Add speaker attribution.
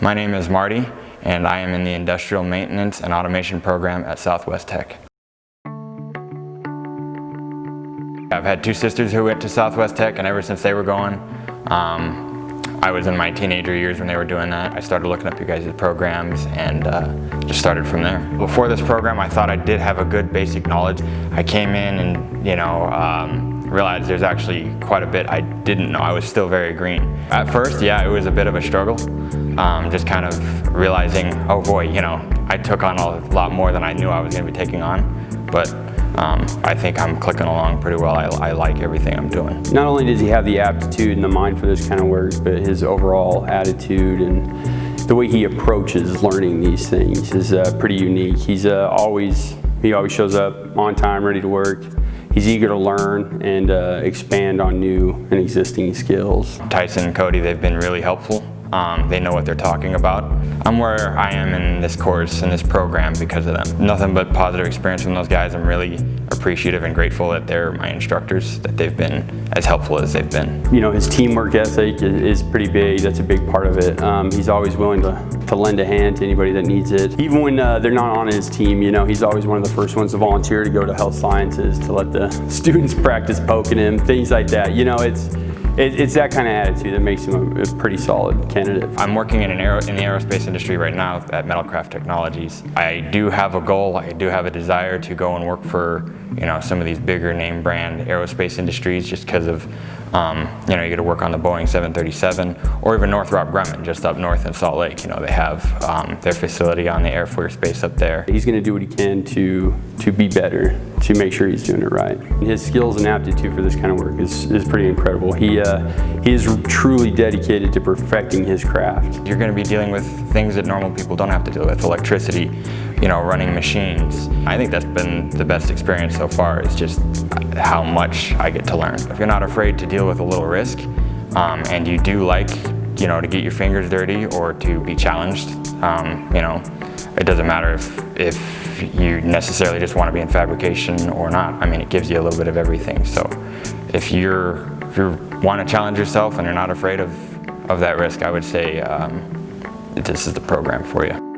Speaker 1: My name is Marty, and I am in the Industrial Maintenance and Automation program at Southwest Tech. I've had two sisters who went to Southwest Tech, and ever since they were going, I was in my teenager years when they were doing that. I started looking up you guys' programs and just started from there. Before this program, I thought I did have a good basic knowledge. I came in and realized there's actually quite a bit I didn't know. I was still very green. At first, yeah, it was a bit of a struggle. Just kind of realizing, oh boy, I took on a lot more than I knew I was going to be taking on. But I think I'm clicking along pretty well. I like everything I'm doing.
Speaker 2: Not only does he have the aptitude and the mind for this kind of work, but his overall attitude and the way he approaches learning these things is pretty unique. He always shows up on time, ready to work. He's eager to learn and expand on new and existing skills.
Speaker 1: Tyson and Cody, they've been really helpful. They know what they're talking about. I'm where I am in this course, in this program, because of them. Nothing but positive experience from those guys. I'm really appreciative and grateful that they're my instructors, that they've been as helpful as they've been.
Speaker 2: His teamwork ethic is pretty big. That's a big part of it. He's always willing to lend a hand to anybody that needs it. Even when they're not on his team, he's always one of the first ones to volunteer to go to health sciences, to let the students practice poking him, things like that. It's that kind of attitude that makes him a pretty solid candidate.
Speaker 1: I'm working in the aerospace industry right now at Metalcraft Technologies. I do have a goal, I do have a desire to go and work for some of these bigger name brand aerospace industries, just because of you get to work on the Boeing 737 or even Northrop Grumman just up north in Salt Lake. They have their facility on the Air Force Base up there.
Speaker 2: He's going to do what he can to be better, to make sure he's doing it right. His skills and aptitude for this kind of work is pretty incredible. He is truly dedicated to perfecting his craft.
Speaker 1: You're going to be dealing with things that normal people don't have to deal with, electricity, running machines. I think that's been the best experience so far, is just how much I get to learn. If you're not afraid to deal with a little risk, and you do like, to get your fingers dirty or to be challenged, it doesn't matter if you necessarily just want to be in fabrication or not. It gives you a little bit of everything. So if you want to challenge yourself and you're not afraid of that risk, I would say this is the program for you.